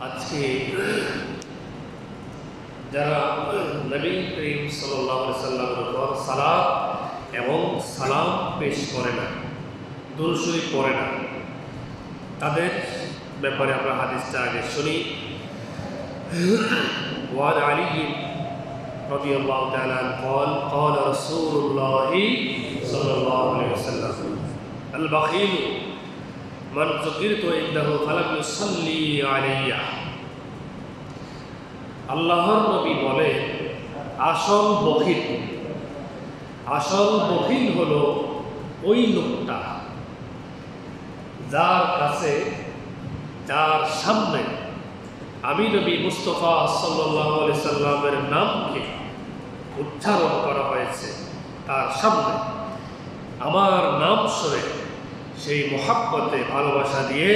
আজকে যারা নবী করিম সাল্লাল্লাহু আলাইহি সাল্লামের উপর সালাত এবং সালাম পেশ করে না, দুরূদ শরীফ পড়ে না, তাদের ব্যাপারে আমরা হাদিসটা আগে শুনি। ওয়ান আলী রাদিয়াল্লাহু তাআলা قال قال رسول الله صلى الله عليه وسلم البخيل من ذكرت عنده فلم يصلي علي। আল্লাহর নবী বলে আসল বখিল হলো ওই লোকটা যার সামনে আমি নবী মুস্তাফা সাল্লাল্লাহু আলাইহি সাল্লামের নামকে উচ্চারণ করা হয়েছে, তার সামনে আমার নাম শুনে সেই মুহাব্বতে ভালোবাসা দিয়ে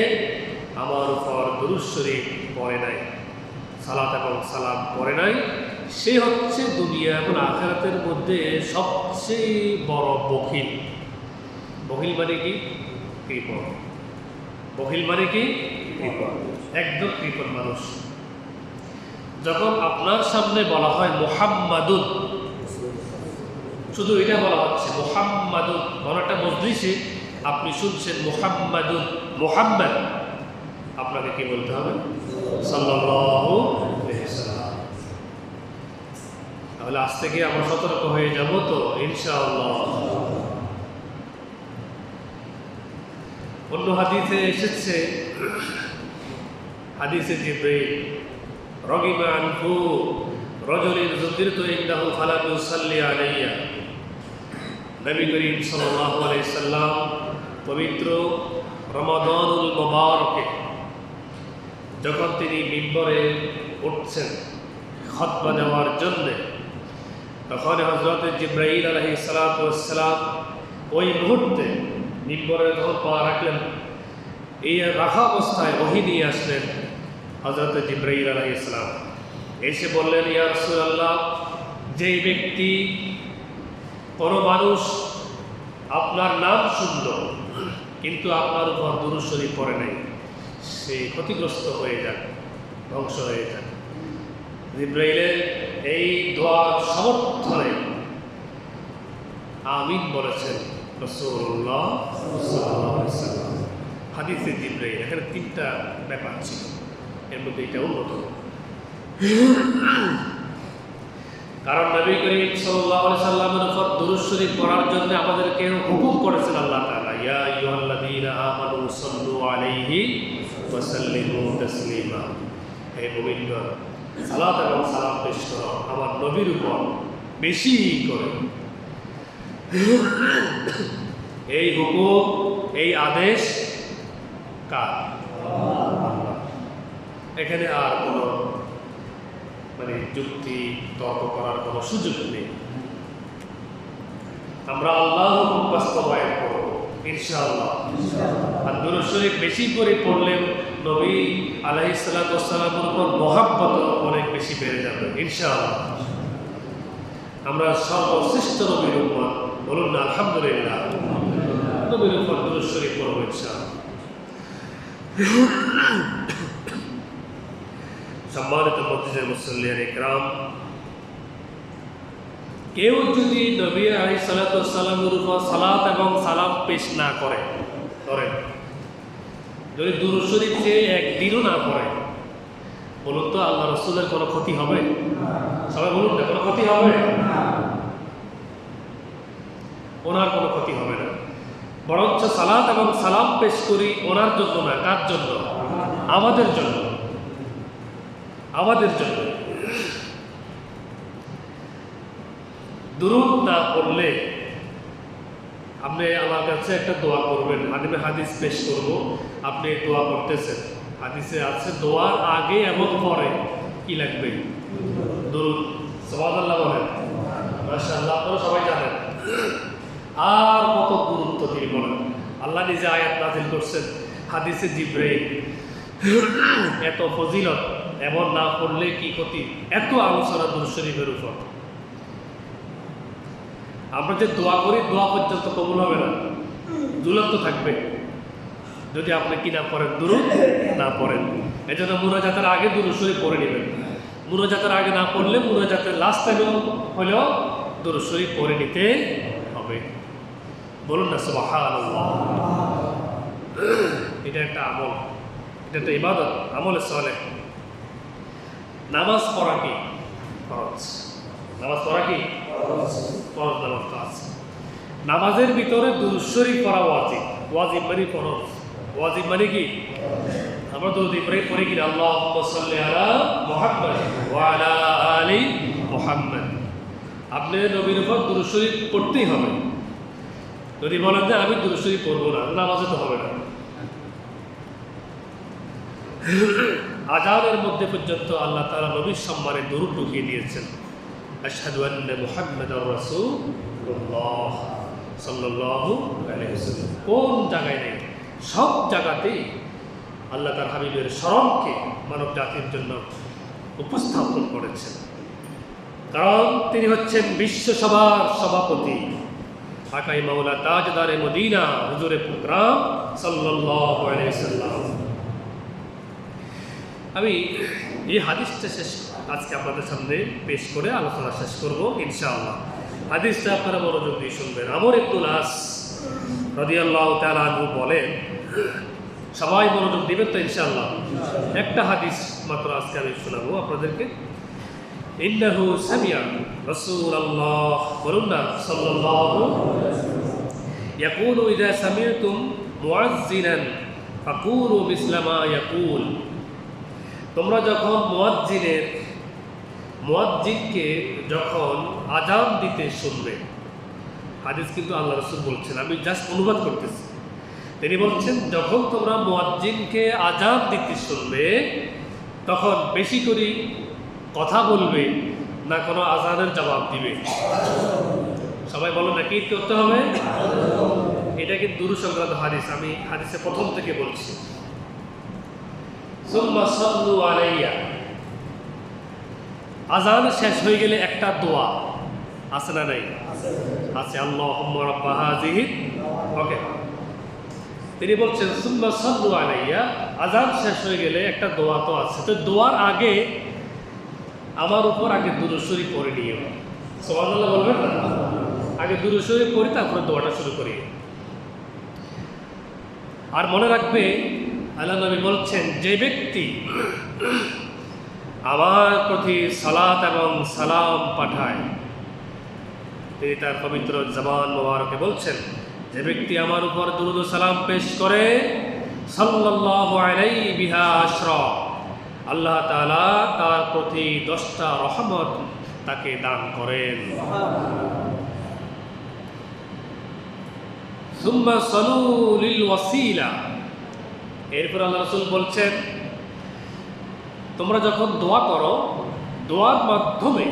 আমার উপর দুরূদ শরীফ পড়ে নাই, সালাত এবং সালাম পড়ে নাই, সে হচ্ছে দুনিয়া এবং আখিরাতের মধ্যে সবচেয়ে বড় বখিল। বখিল মানে কি? কৃপণ। বখিল মানে কি? কৃপণ, একদম কৃপণ মানুষ। যখন আপনার সামনে বলা হয় মুহাম্মাদুন, শুধু এটা বলা হচ্ছে মুহাম্মাদুন, একটা মজলিসে আপনি শুনছেন মুহাম্মাদুন, মুহাম্মদ, আপনাকে কি বলতে হবে? সাল্লাল্লাহু আলাইহি ওয়াসাল্লাম। তাহলে আজ থেকে আমরা সতর্ক হয়ে যাব তো ইনশাআল্লাহ। অন্য হাদিসে এসেছে, হাদিসে জিবরীল রগিমা আনহু রাজুলিন যুকিরতু ইনদাহু ফালাম ইউসাল্লি আলাইয়া। নবী করিম সাল্লাল্লাহু আলাইহি সাল্লাম পবিত্র রমাদানুল মুবারকে যখন তিনি মিম্বরে উঠছেন খুতবা দেওয়ার জন্য, তখন হযরত জিবরাইল আলাইহিস সালাতু ওয়াস সালাম ওই মুহূর্তে মিম্বরে যখন পা রাখলেন, এই রাখা অবস্থায় ওহী নিয়ে আসলেন হযরত জিবরাইল আলাইহিস সালাম। এসে বললেন, ইয়া রাসূলুল্লাহ, যেই ব্যক্তি কোনো মানুষ আপনার নাম শুনল কিন্তু আপনার উপর দুরূদ শরীফ পড়ে নাই, সে ক্ষতিগ্রস্ত হয়ে যান, ধ্বংস হয়ে যান। জিবরাইলের এই দোয়ার সমর্থনে আমিন বলেছেন রাসূলুল্লাহ সাল্লাল্লাহু আলাইহি ওয়াসাল্লাম। হাদিসে জিবরাইল, এখানে তিনটা ব্যাপার ছিল, এর মধ্যে এটা অন্যতম। কারণ নবী করিম সাল্লাল্লাহু আলাইহি সাল্লামের উপর দুরূদ শরীফ পড়ার জন্য আমাদেরকে হুকুম করেছেন আল্লাহ তাআলা, ইয়া আইয়ুহাল্লাযীনা আমানু সাল্লু আলাইহি ওয়া সাল্লিমু তাসলিমা। হে মুমিনগণ, সালাত এবং সালাম পেশ করো আমার নবীর উপর বেশি করে। এই হুকুম, এই আদেশ কার? আল্লাহ। এখানে আর কোনো যুক্তি তর্ক করার কোনো সুযোগ নেই। আমরা আল্লাহর হুকুম বাস্তবায়ন করব ইনশাআল্লাহ। আর দুরূদ শরীফ বেশি করে পড়লে নবী আলাইহিস সালাতু ওয়াস সালামের উপর মহব্বত অনেক বেশি বেড়ে যাবে ইনশাআল্লাহ। আমরা সর্বশ্রেষ্ঠ নবীর উম্মত, বলুন না আলহামদুলিল্লাহ। নবীর উপর দুরূদ শরীফ পড়ব ইনশাআল্লাহ। সম্মানিত মুফতিদের মুসল্লিয়ান ইকরাম, কেউ যদি নবী আলাইহিস সালাতু ওয়াস সালামের উপর সালাত এবং সালাম পেশ না করে, যদি দুরূদ শরীফ সে একদিনও না পড়ে, বলুন তো আল্লাহ রাসূলের কোনো ক্ষতি হবে? সবাই বলুন না, কোনো ক্ষতি হবে? ওনার কোনো ক্ষতি হবে না, বরঞ্চ সালাত এবং সালাম পেশ করি ওনার জন্য না, কার জন্য? আমাদের জন্য। আমাদের জন্য দুরূদ না পড়লে আপনি আমার কাছে একটা দোয়া করবেন, আমি হাদিস পেশ করব, আপনি দোয়া করতেছেন, হাদিসে আছে দোয়ার আগে এবং পরে কি লাগবে? দুরূদ। সুবহানাল্লাহ বলেন, মাশাআল্লাহ, আপনারা সবাই জানেন। আর কত গুরুত্ব তিনি বলেন, আল্লাহ নিজে আয়াত নাযিল করছেন, হাদিসে জিবরাইল, এত ফজিলত, এমন না পড়লে কি ক্ষতি, এত আলোচনা দুরূদ শরীফের উপর। আমরা যে দোয়া করি, দোয়া পর্যন্ত কবুল হবে না, দুর্লভ থাকবে যদি আপনি কি না পড়েন, দুরূদ না পড়েন। এজন্য মুনাজাতের আগে দুরূদ শরীফ পড়ে নেবেন। মুনাজাতের আগে না পড়লে মুনাজাতের লাস্ট টাইমে হলেও দুরূদ শরীফ পড়ে নিতে হবে। বলুন না সুবহানাল্লাহ। এটা একটা আমল, এটা একটা ইবাদত, আমলে সালেহ। নামাজ পড়া কি ফরজ? নামাজ পড়া কি ফরজ? নামাজ তো আছে। নামাজের ভিতরে দুরূদ শরীফ পড়া ওয়াজিব। ওয়াজিব মানে ফরজ, ওয়াজিব মানে কি? আমরা দুরূদ ইব্রাহিম পড়ি কি? আল্লাহুম্মা সাল্লি আলা মুহাম্মাদ ওয়া আলা আলি মুহাম্মাদ। আপনি নবীর উপর দুরূদ শরীফ পড়তেই হবে। যদি বলেন যে আমি দুরূদ শরীফ পড়বো না, নামাজে তো হবে না। আযানের মধ্যে পর্যন্ত আল্লাহ তাআলা নবীর সম্মানে দুরূদ ঢুকিয়ে দিয়েছেন। আশহাদু আন্না মুহাম্মাদার রাসূলুল্লাহ সাল্লাল্লাহু আলাইহি ওয়াসাল্লাম। কোন জায়গায় নেই, সব জায়গাতেই আল্লাহ তার হাবিবের স্মরণকে মানব জাতির জন্য উপস্থাপন করেছেন। কারণ তিনি হচ্ছেন বিশ্বসভার সভাপতি, আকাই মাওলা তাজদারে মদিনা হুজুরে পাক সাল্লাল্লাহু আলাইহি ওয়াসাল্লাম। আমি এই হাদিসটা আজকে আপনাদের সামনে পেশ করে আলোচনা শেষ করব ইনশাআল্লাহ। হাদিসটা আপনারা মনোযোগ দিয়ে শুনবেন। আমর ইবনুল আস রাদিয়াল্লাহু তাআলা আনহু বলেন, সবাই মনোযোগ দিবেন তো ইনশাআল্লাহ। একটা হাদিস মাত্র আজকে আমি শোনাবো আপনাদেরকে। ইন্নাহু সামিআ রাসূলুল্লাহ, বলুন না সাল্লাল্লাহু, ইয়াকুলু ইযা সামি'তুম মুআজ্জিনান ফাকুলু মিসলা মা ইয়াকুল। তোমরা যখন মুয়াজ্জিনকে যখন আযান দিতে শুনবে, হাদিস কিন্তু আল্লাহ রাসূল বলছেন, আমি জাস্ট অনুবাদ করতেছি। তিনি বলছেন যখন তোমরা মুয়াজ্জিনকে আযান দিতে শুনবে তখন বেশি করে কথা বলবে না কোনো আযানের জবাব দিবে। সবাই বলো না কি করতে হবে? এটা কিন্তু দুরূদ সংক্রান্ত হাদিস, আমি হাদিসে প্রথম থেকে বলছি। সুম্মা সাল্লু আলাইয়া, আযান শেষ হয়ে গেলে একটা দোয়া আছে না নাই? আছে, আল্লাহুম্মা রাব্বা হাযিহি। ওকে, তিনি বলছেন সুম্মা সাল্লু আলাইয়া, আযান শেষ হয়ে গেলে একটা দোয়া তো আছে। তো দোয়ার আগে আমার উপর আগে দুরূদ শরীফ পড়ে নিও। সুবহানাল্লাহ বলবেন না? আগে দুরূদ শরীফ পড়ি, তারপরে দোয়াটা শুরু করি। আর মনে রাখবে আল্লাহ নবী বলছেন, যে ব্যক্তি আমার প্রতি সালাত এবং সালাম পাঠায়, তিনি তার পবিত্র জবান মোবারকে বলছেন, যে ব্যক্তি আমার উপর দুরূদ ও সালাম পেশ করে, সাল্লাল্লাহু আলাইহি বিহা আশরা, আল্লাহ তাআলা তার প্রতি 10টা রহমত তাকে দান করেন। সুম্মা সালু লিল ওয়াসিলা, এরপর আল্লাহ রাসূল বলছেন, তোমরা যখন দোয়া করো, দোয়ার মাধ্যমে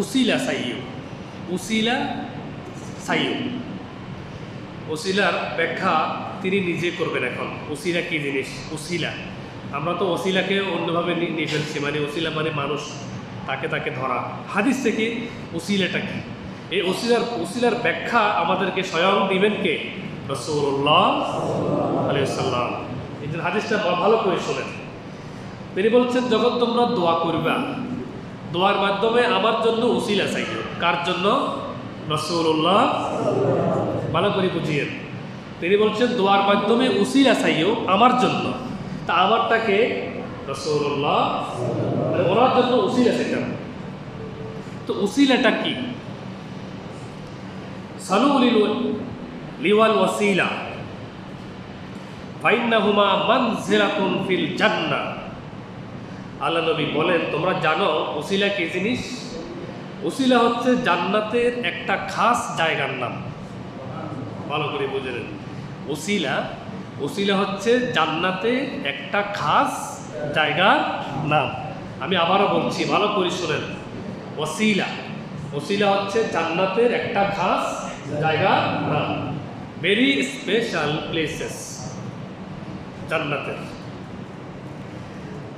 উসিলা চাইও। উসিলা চাইও, উসিলার ব্যাখ্যা তিনি নিজে করবেন। এখন উসিলা কি জিনিস? উসিলা, আমরা তো ওসিলাকে অন্যভাবে নিয়ে ফেলছি, মানে ওসিলা মানে মানুষ, তাকে ধরা। হাদিস থেকে উসিলাটা কি, এই উসিলার ব্যাখ্যা আমাদেরকে স্বয়ং দিবেন কে? রাসূলুল্লাহ আলাইহিস সালাম। এই যে হাদিসটা ভালো করে শোনেন। তিনি বলছেন, যখন তোমরা দোয়া করবা, দোয়ার মাধ্যমে আমার জন্য উসিলা চাইও। কার জন্য? রাসূলুল্লাহ। ভালো করে বুঝিয়েন। তিনি বলছেন দোয়ার মাধ্যমে উসিলা চাইও আমার জন্য। তা আমারটাকে রাসূলুল্লাহ, ওনার জন্য উসিলা চাইতাম। তো উসিলাটা কি? সালু লিওয়াল ওয়াসিলা ফাইন্নাহুমা মানজিলাতুন ফিল জান্নাহ। আল্লাহ নবী বলেন, তোমরা জানো উসিলা কি জিনিস? উসিলা হচ্ছে জান্নাতের একটা খাস জায়গার নাম। ভালো করে বুঝে নেন। উসিলা হচ্ছে জান্নাতের একটা খাস জায়গার নাম। আমি আবারও বলছি, ভালো করে শোনেন। ওসিলা হচ্ছে জান্নাতের একটা খাস জায়গার নাম। ভেরি স্পেশাল প্লেসেস জান্নাতের।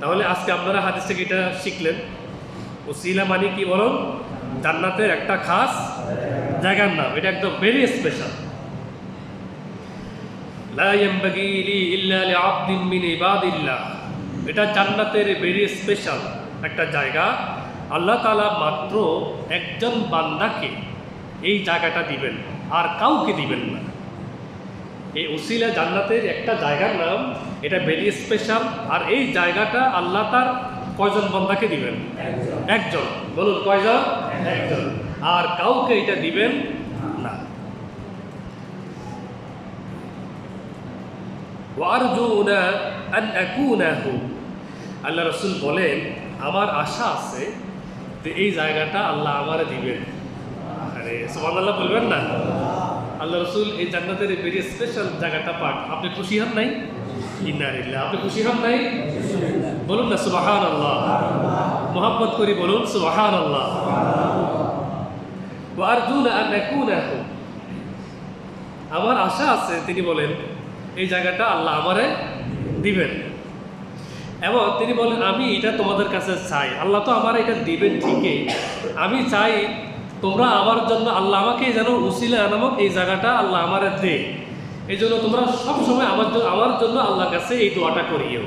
তাহলে আজকে আপনারা হাদিস থেকে এটা শিখলেন, ওসিলা মানে কি বলুন? জান্নাতের একটা খাস জায়গার নাম। এটা একদম ভেরি স্পেশাল। লা ইয়ানবাগি লি ইল্লা লিআবদিন মিন ইবাদিল্লাহ। এটা জান্নাতের ভেরি স্পেশাল একটা জায়গা। আল্লাহ তাআলা মাত্র একজন বান্দাকে এই জায়গাটা দিবেন, আর কাউকে দিবেন না। এই উসিলা জান্নাতের একটা জায়গার নাম, এটা ভেরি স্পেশাল। আর এই জায়গাটা আল্লাহ তার কয়জন বান্দাকে দিবেন? একজন। বলুন কয়জন? একজন। আর কাউকে এটা দিবেন না। ওয়ারজুনা আন আকুনাহু, আল্লাহ রাসূল বলেন আমার আশা আছে যে এই জায়গাটা আল্লাহ আমারে দিবেন। আরে সুবহানাল্লাহ বলবেন না? আল্লাহ রাসূল এই জান্নাতের ভেরি স্পেশাল জায়গাটা পাক। আপনি খুশি হন নাই? ইন্না লিল্লাহি। আপনি খুশি হন নাই? বলুন না সুবহানাল্লাহ। মুহাব্বত করি বলুন সুবহানাল্লাহ। ওয়ারজুনা আন আকুনাহু, আমার আশা আছে, তিনি বলেন এই জায়গাটা আল্লাহ আমারে দিবেন। এবং তিনি বলেন আমি এটা তোমাদের কাছে চাই। আল্লাহ তো আমার এটা দিবেন ঠিকই, আমি চাই তোমরা আমার জন্য, আল্লাহ আমাকে যেন উসিলা নামক এই জায়গাটা আল্লাহ আমারে দে। এই জন্য তোমরা সবসময় আমার জন্য আল্লাহর কাছে এই দোয়াটা করিও।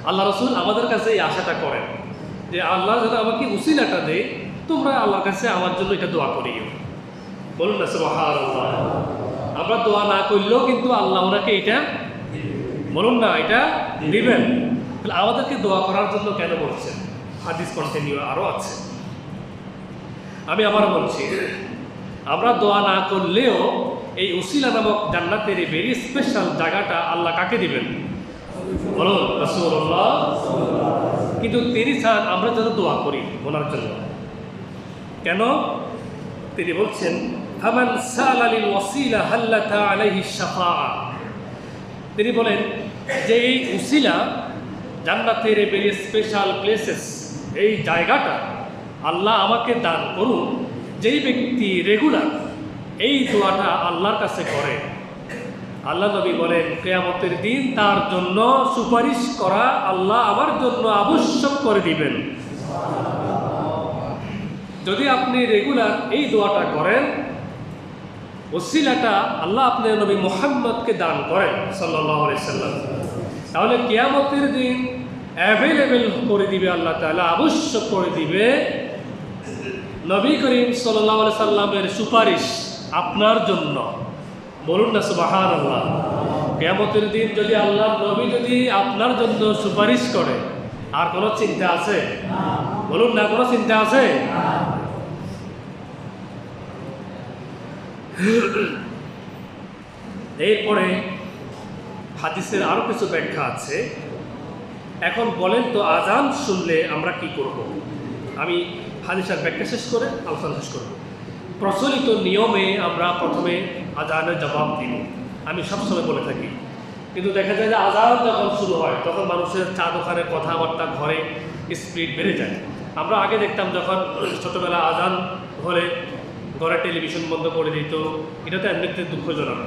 আল্লাহ রাসূল আমাদের কাছে এই আশাটা করেন যে আল্লাহ যেন আমাকে উসিলাটা দে, তোমরা আল্লাহর কাছে আমার জন্য এটা দোয়া করিও। বলুন না সুবহানাল্লাহ। আমরা দোয়া না করলেও কিন্তু আল্লাহ ওনাকে এটা, বলুন না, এটা দিবেন। তাহলে আমাদেরকে দোয়া করার জন্য কেন বলছেন? হাদিস কন্টিনিউ আরও আছে। আমি আবারও বলছি, আমরা দোয়া না করলেও এই উসিলা নামক জান্নাতের এই ভেরি স্পেশাল জায়গাটা আল্লাহ কাকে দিবেন? বলুন রাসূলুল্লাহ। কিন্তু তিনি চান আমরা যেন দোয়া করি ওনার জন্য। কেন? তিনি বলছেন ফামান সাআলা লিল ওয়াসিলা হাল্লাতা আলাইহি শাফাআ। তিনি বলেন যে এই উসিলা জান্নাতের এই ভেরি স্পেশাল প্লেসেস, এই জায়গাটা আল্লাহ আমাকে দান করুন। যেই ব্যক্তি রেগুলার এই দোয়াটা আল্লাহর কাছে করে, আল্লাহ নবী বলেন কিয়ামতের দিন তার জন্য সুপারিশ করা আল্লাহ আমার জন্য আবশ্যক করে দিবেন। যদি আপনি রেগুলার এই দোয়াটা করেন, ওসিলাটা আল্লাহ আপনার নবী মুহাম্মদকে দান করেন সাল্লাল্লাহু আলাইহি সাল্লাম, তাহলে কিয়ামতের দিন অ্যাভেলেবেল করে দিবে আল্লাহ তাআলা, আবশ্যক করে দিবে নবী করিম সাল্লাল্লাহু আলাইহি সাল্লামের সুপারিশ আপনার জন্য। বলুন না সুবহানাল্লাহ। কিয়ামতের দিন যদি আল্লাহর নবী যদি আপনার জন্য সুপারিশ করে, আর কোনো চিন্তা আছে? বলুন না, কোনো চিন্তা আছে? এরপরে হাদিসের আরো কিছু ব্যাখ্যা আছে। এখন বলেন তো আজান শুনলে আমরা কি করব? আমি হাদিসের ব্যাখ্যা শেষ করে আলোচনা শেষ করব। প্রচলিত নিয়মে আমরা প্রথমে আজানের জবাব দিব, আমি সবসময় বলে থাকি। কিন্তু দেখা যায় যে আজান যখন শুরু হয় তখন মানুষের চা দোকানের কথাবার্তা, ঘরে স্পিড বেড়ে যায়। আমরা আগে দেখতাম যখন ছোটোবেলা আজান হলে ঘরে টেলিভিশন বন্ধ করে দিত, এটা তো এমনিতে দুঃখজনক,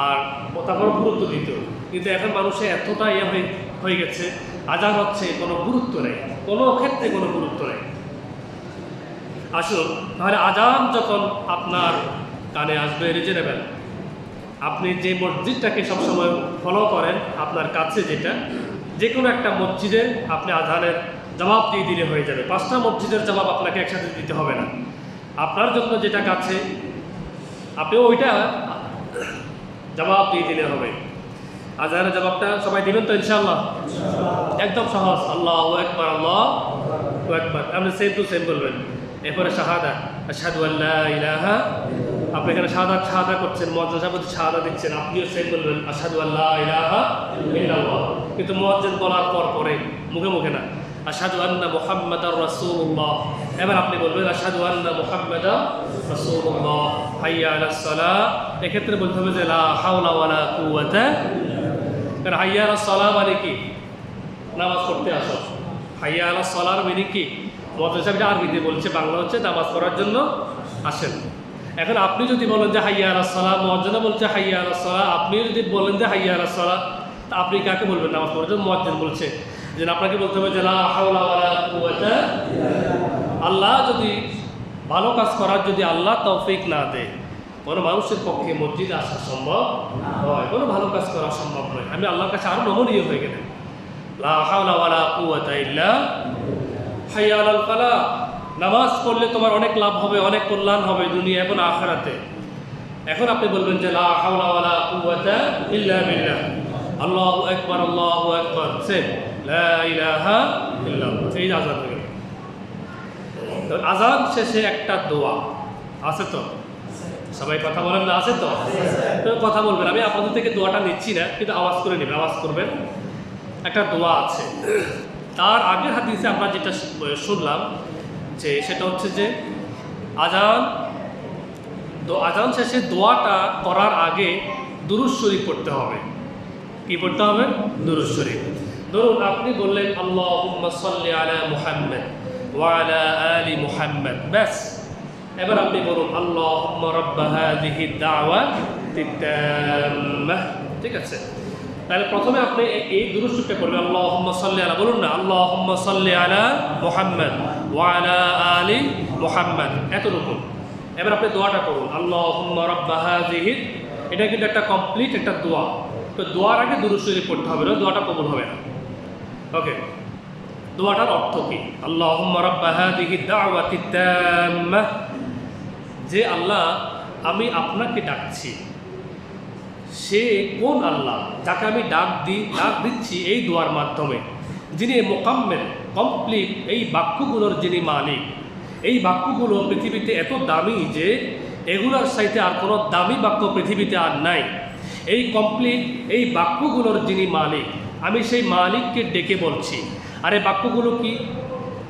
আর তারপর গুরুত্ব দিত। কিন্তু এখন মানুষের এতটা হয়ে গেছে, আজান হচ্ছে কোনো গুরুত্ব নেই, কোনো ক্ষেত্রে কোনো গুরুত্ব নেই। আসুন তাহলে আজান যখন আপনার কানে আসবে রিজনেবল, আপনি যে মসজিদটাকে সবসময় ফলো করেন আপনার কাছে, যেটা যে কোনো একটা মসজিদে আপনি আজানের জবাব দিয়ে দিলে হয়ে যাবে। 5টা মসজিদের জবাব আপনাকে একসাথে দিতে হবে না। আপনার জন্য যেটা কাছে আপনি ওইটা জবাব দিয়ে দিলে হবে। আজানের জবাবটা সবাই দিবেন তো ইনশাআল্লাহ? একদম সহজ। আল্লাহু আকবার, আল্লাহু আকবার, আপনি সেম টু সেম বলবেন। এরপরে শাহাদা, আশহাদু আল্লা ইলাহা, আপনি এখানে শাহাদা করছেন, মুয়াজ্জিন সাহেব শাহাদা দিচ্ছেন, আপনিও সেম বলবেন আশহাদু আল্লা ইলাহা ইল্লাল্লাহ। কিন্তু মুয়াজ্জিন বলার পরে মুখে মুখে না, আশহাদু আন্না মুহাম্মাদার রাসূলুল্লাহ। এবার আপনি বলবেন আশহাদু আন্না মুহাম্মাদার রাসূলুল্লাহ, হাইয়া আলাস সালাহ। এক্ষেত্রে বলতে হবে যে লা হাওলা ওয়ালা কুওয়াতা। কারণ হাইয়া আলাস সালাহ মানে কি? নামাজ পড়তে আসো। হাইয়া আলাস সালাহর মানে কি? মুয়াজ্জিন সাহেব আরবিতে বলছে, বাংলা হচ্ছে নামাজ পড়ার জন্য আসেন। এখন আপনি যদি বলেন যে হাইয়া আলাস সালাহ, মুয়াজ্জিন বলছে হাইয়া আলাস সালাহ, আপনি যদি বলেন যে হাইয়া আলাস সালাহ, তা আপনি কাকে বলবেন নামাজ পড়ার জন্য? মুয়াজ্জিন বলছে যে আপনাকে বলতে হবে যে লা হাওলা ওয়ালা কুওয়াতা। আল্লাহ যদি ভালো কাজ করার যদি আল্লাহ তৌফিক না দেয়, কোনো মানুষের পক্ষে মসজিদে আসা সম্ভব নয়, কোনো ভালো কাজ করা সম্ভব নয়। আমি আল্লাহর কাছে আরও নমনীয় হয়ে গেলেন। লা হাওলা ওয়ালা কুওয়াতা ইল্লা হাইয়া আলাল ফালাহ। নামাজ পড়লে তোমার অনেক লাভ হবে, অনেক কল্যাণ হবে দুনিয়া এবং আখিরাতে। এখন আপনি বলবেন যে লা হাওলা ওয়ালা কুওয়াতা ইল্লা বিল্লাহ, আল্লাহু আকবার, আল্লাহু আকবার, সেম লা ইলাহা ইল্লাল্লাহ। এই আযান হয়ে গেল। তো আযান শেষে একটা দোয়া আছে তো? সবাই কথা বলেন না? আছে তো? কথা বলবেন। আমি আপনাদের থেকে দোয়াটা নিচ্ছি না, কিন্তু আওয়াজ করে নেবেন, আওয়াজ করবেন। একটা দোয়া আছে। তার আগের হাদিসে আমরা যেটা শুনলাম যে সেটা হচ্ছে যে আজান শেষে দোয়াটা করার আগে দুরূদ শরীফ পড়তে হবে। কি পড়তে হবে? দুরূদ শরীফ। ধরুন আপনি বললেন আল্লাহুম্মা সাল্লি আলা মুহাম্মাদ ওয়া আলা আলি মুহাম্মাদ, ব্যাস। এবার আপনি বলুন আল্লাহুম্মা রাব্বা হাযিহি দাওয়াতিত তাম্মাহ, ঠিক আছে? তাহলে প্রথমে আপনি এই দুরূদ শরীফটা পড়বেন, আল্লাহুম্মা সাল্লি আলা, বলুন না আল্লাহুম্মা সাল্লি আলা মুহাম্মাদ ওয়া আলা আলি মুহাম্মাদ, এতটুকু। এবার আপনি দোয়াটা করুন আল্লাহুম্মা রাব্বা হাযিহি। এটা কিন্তু একটা কমপ্লিট একটা দোয়া। তো দোয়ার আগে দুরূদ শরীফ পড়তে হবে, না দোয়াটা কবুল হবে না। ওকে, দোয়াটার অর্থ কি? আল্লাহুম্মা রাব্বা হাযিহি দাওয়াতিত তাম্মাহ, যে আল্লাহ আমি আপনাকে ডাকছি, সে কোন আল্লাহ যাকে আমি ডাক দিচ্ছি এই দোয়ার মাধ্যমে, যিনি মোকাম্মেল কমপ্লিট, এই বাক্যগুলোর যিনি মালিক। এই বাক্যগুলো পৃথিবীতে এত দামি যে এগুলোর সাথে আর কোনো দামি বাক্য পৃথিবীতে আর নাই। এই কমপ্লিট এই বাক্যগুলোর যিনি মালিক, আমি সেই মালিককে ডেকে বলছি। আর এই বাক্যগুলো কি?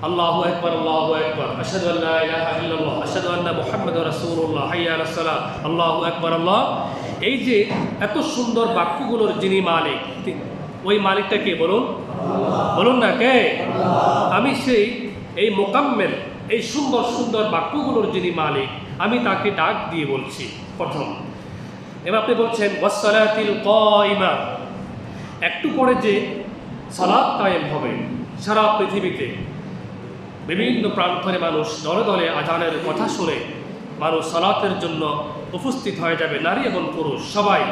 আল্লাহু আকবার, আল্লাহু আকবার, আশহাদু আল্লা ইলাহা ইল্লাল্লাহ, আশহাদু আন্না মুহাম্মাদুর রাসূলুল্লাহ, হাইয়া আলাস সালাহ, আল্লাহু আকবার, আল্লাহ। এই যে এত সুন্দর বাক্যগুলোর যিনি মালিক, ওই মালিকটা কে বলুন? বলুন না কে? আমি সেই এই মোকাম্মেল এই সুন্দর সুন্দর বাক্যগুলোর যিনি মালিক, আমি তাকে ডাক দিয়ে বলছি প্রথম। এবার আপনি বলছেন ওয়াসসালাতিল কায়িমা, একটু পরে যে সালাত কায়েম হবে সারা পৃথিবীতে, বিভিন্ন প্রান্তরে মানুষ দলে দলে আজানের কথা শুনে মানুষ সালাতের জন্য উপস্থিত হয়ে যাবে, নারী এবং পুরুষ সবাই।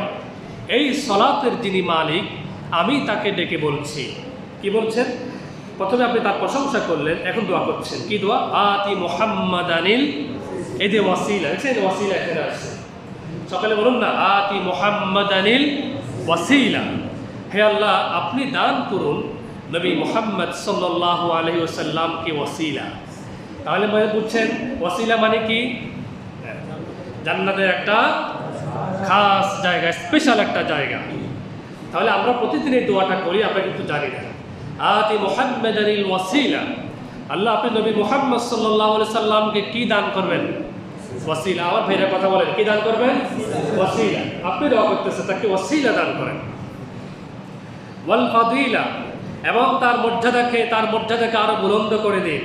এই সালাতের যিনি মালিক, আমি তাকে ডেকে বলছি। কি বলছেন? প্রথমে আপনি তার প্রশংসা করলেন, এখন দোয়া করছেন। কি দোয়া? আতি মুহাম্মাদানিল, এই যে ওয়াসিলা, ওয়াসিলা এখানে আসছে। সকালে বলুন না আতি মুহাম্মাদানিল ওয়াসিলা, হে আল্লাহ আপনি দান করুন নবী মুহাম্মদ সাল্লাল্লাহু আলাইহি ওয়াসাল্লামকে ওয়াসিলা। তাহলে বুঝছেন ওয়াসিলা মানে কি? জান্নাতের একটা খাস জায়গা, স্পেশাল একটা জায়গা। তাহলে আমরা প্রতিদিন এই দোয়াটা করি, আমরা কিন্তু জানি না। আতি মুহাম্মাদানিল ওয়াসিলা, আল্লাহ আপনি নবী মুহাম্মদ সাল্লাল্লাহু আলাইহি সাল্লামকে কি দান করবেন? ওয়াসিলা। আমার ভাইরা কথা বলেন, কি দান করবেন? ওয়াসিলা। আপনি দোয়া করতেছেন তাকে ওয়াসিলা দান করেন। ওয়াল ফাদিলা, এবং তার মর্যাদাকে আরো বুলন্দ করে দিন।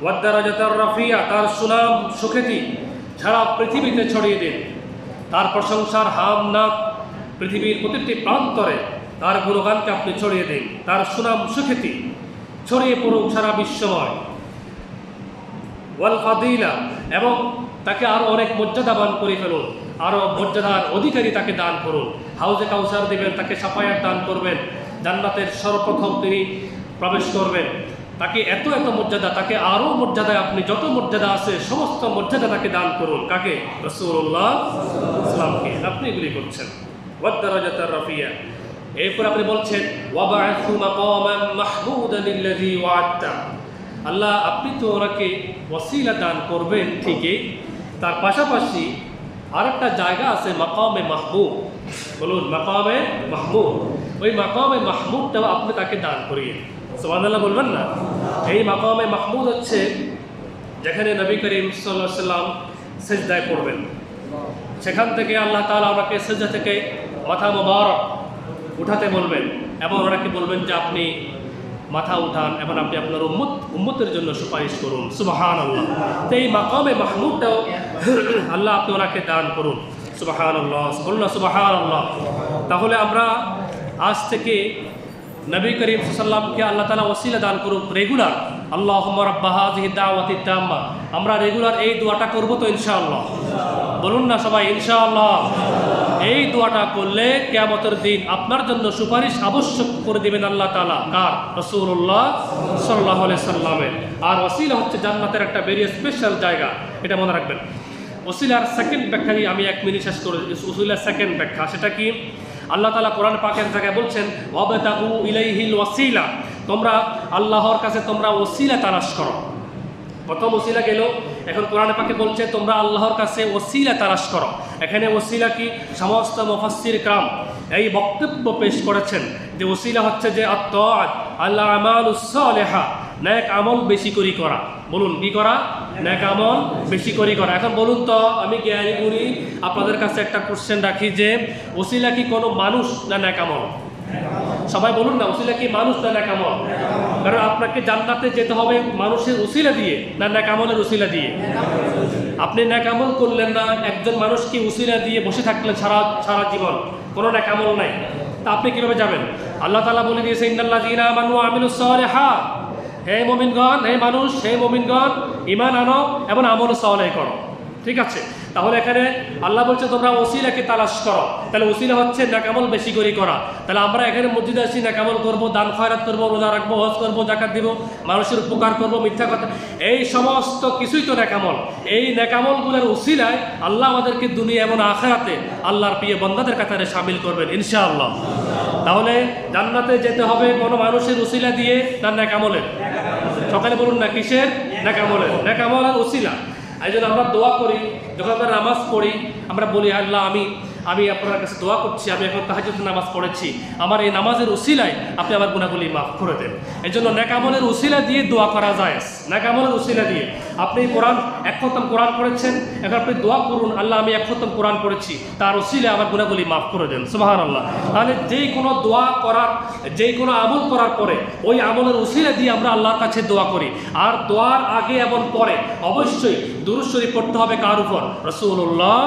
ওয়াদ দারাজাতার রাফিয়া, তার সুনাম সুখ্যাতি সারা পৃথিবীতে ছড়িয়ে দিন। তার প্রশংসার হাম নাক পৃথিবীর প্রতিটি প্রান্তরে তার গুণগানকে আপনি ছড়িয়ে দিন। তার সুনাম সুখ্যাতি ছড়িয়ে পড়ুক সারা বিশ্বময়। ওয়াল ফাদিলা, এবং তাকে আরো অনেক মর্যাদাবান করে ফেলুন, আরো মর্যাদার অধিকারী তাকে দান করুন। হাউজে কাউসার দিবেন, তাকে সাফায়াত দান করবেন, জান্নাতের সর্বপ্রথম তিনি প্রবেশ করবেন। তাকে এত এত মর্যাদা, তাকে আরো মর্যাদায় আপনি যত মর্যাদা আছে সমস্ত মর্যাদা তাকে দান করুন। কাকে? রাসূলুল্লাহ সাল্লাল্লাহু আলাইহি। আপনি এগুলি করছেন। ওয়াদ দারাজাতার রাফিয়া, এরপর আপনি বলছেন ওয়াবা'আথু মাকামান মাহমুদান আল্লাযী ওয়া'আদতা, আল্লাহ আপনি তো ওনাকে ওয়াসিলা দান করবেন ঠিকই, তার পাশাপাশি আরেকটা জায়গা আছে মাকামে মাহমুদ। বলুন মাকামে মাহমুদ। ওই মাকামে মাহমুদটাও আপনি তাকে দান করিয়ে। সুবহানাল্লাহ বলবেন না? এই মাকামে মাহমুদ হচ্ছে যেখানে নবী করিম সাল্লাল্লাহু আলাইহি সাল্লাম সিজদায় পড়বেন, সেখান থেকে আল্লাহ তাআলা ওনাকে সিজদা থেকে মাথা মোবারক উঠাতে বলবেন এবং ওনাকে বলবেন যে আপনি মাথা উঠান এবং আপনি আপনার উম্মতের জন্য সুপারিশ করুন। সুবহানাল্লাহ। তো এই মাকামে মাহমুদটাও আল্লাহ আপনি ওনাকে দান করুন। সুবহানাল্লাহ, বলুন না সুবহানাল্লাহ। তাহলে আমরা আজ থেকে নবী করিম সাল্লাল্লাহু আলাইহি ওয়াসাল্লামকে আল্লাহ তাআলা ওয়াসিলা দান করুক রেগুলার। আল্লাহুম্মা রাব্বা হাযিহি দাওয়াতিত তাম্মা, আমরা রেগুলার এই দোয়াটা করব তো ইনশাআল্লাহ। বলুন না সবাই ইনশাআল্লাহ। এই দোয়াটা করলে কিয়ামতের দিন আপনার জন্য সুপারিশ আবশ্যক করে দিবেন আল্লাহ তাআলা। কার? রাসূলুল্লাহ সাল্লাল্লাহু আলাইহি সাল্লামের। আর ওসিলা হচ্ছে জান্নাতের একটা ভেরি স্পেশাল জায়গা, এটা মনে রাখবেন। ওসিলার সেকেন্ড ব্যাখ্যা দিয়ে আমি 1 মিনিট শেষ করে, ওসিলার সেকেন্ড ব্যাখ্যা সেটা কি? আল্লাহ তাআলা কোরআন পাকের জায়গায় বলছেন ওয়াবতাগু ইলাইহিল ওয়াসিলা, তোমরা আল্লাহর কাছে তোমরা ওসিলা তালাশ করো। প্রথম ওসিলা গেল, এখন কোরআন পাকে বলছে তোমরা আল্লাহর কাছে ওসিলা তালাশ করো। এখানে ওসিলা কি? সমস্ত মুফাসসির کرام এই বক্তব্য পেশ করেছেন যে ওসিলা হচ্ছে যে আত-তাআত আল আমালুস সালিহা, নেক আমল বেশি করে করা। বলুন কি করা? নেক আমল বেশি করে করা। এখন বলুন তো, আমি জ্ঞানী গুণী আপনাদের কাছে একটা কোশ্চেন রাখি যে ওসিলা কি কোনো মানুষ না নেক আমল? সবাই বলুন না, ওসিলা কি মানুষ না নেক আমল? কারণ আপনাকে জান্নাতে যেতে হবে মানুষের ওসিলা দিয়ে না নেক আমলের ওসিলা দিয়ে? আপনি নেক আমল করলেন না, একজন মানুষ কি ওসিলা দিয়ে বসে থাকলেন সারা জীবন, কোনো নেক আমল নাই, তা আপনি কিভাবে যাবেন? আল্লাহ তাআলা বলে দিয়েছে ইন্নাল্লাযীনা আমানু ওয়া আমিলুস সালিহাত, হে মুমিনগণ, হে মানুষ, হে মুমিনগণ, ঈমান আনো এবং আমল সালেহ করো। ঠিক আছে, তাহলে এখানে আল্লাহ বলছে তোমরা ওসিলাকে তালাশ করো। তাহলে ওসিলা হচ্ছে নেক আমল বেশি করে করা। তাহলে আমরা এখানে মসজিদে আসি, নেক আমল করবো, দান খয়রাত করবো, রোজা রাখবো, হজ করবো, যাকাত দিব, মানুষের উপকার করবো, মিথ্যা কথা, এই সমস্ত কিছুই তো নেক আমল। এই নেক আমলগুলোর ওসিলায় আল্লাহ আমাদেরকে দুনিয়া এবং আখিরাতে আল্লাহর প্রিয় বান্দাদের কাতারে শামিল করবেন ইনশাআল্লাহ। তাহলে জান্নাতে যেতে হবে কোনো মানুষের ওসিলা দিয়ে না নেক আমলের? সকালে বলুন না, কিসের? নেক আমলের। নেক আমলের ওসিলা। এই জন্য আমরা দোয়া করি, যখন আমরা নামাজ পড়ি আমরা বলি আল্লাহ আমি আপনার কাছে দোয়া করছি, আমি এখন তাহাজ্জুদের নামাজ পড়েছি, আমার এই নামাজের উসিলায় আপনি আমার গুনাহগুলি মাফ করে দেন। এই জন্য নেক আমলের উসিলা দিয়ে দোয়া করা যায়। নেক আমলের উসিলা দিয়ে আপনি কোরআন 1 খতম কোরআন পড়েছেন, এখন আপনি দোয়া করুন আল্লাহ আমি 1 খতম কোরআন পড়েছি, তার উসিলায় আমার গুনাহগুলি মাফ করে দেন। সুবহানাল্লাহ। তাহলে যেই কোনো দোয়া করার, যেই কোনো আমল করার পরে ওই আমলের উসিলা দিয়ে আমরা আল্লাহর কাছে দোয়া করি। আর দোয়ার আগে এবং পরে অবশ্যই দুরূদ শরীফ পড়তে হবে কার উপর? রাসূলুল্লাহ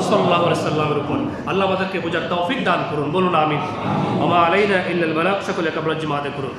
সাল্লাল্লাহু আলাইহি সাল্লামের উপর। আল্লাহ আমাদেরকে বোঝার তৌফিক দান করুন। বলুন আমিন। ওয়া মা আলাইনা ইল্লাল বালাগ। সকলে কাবরাত জিমাতে করুন।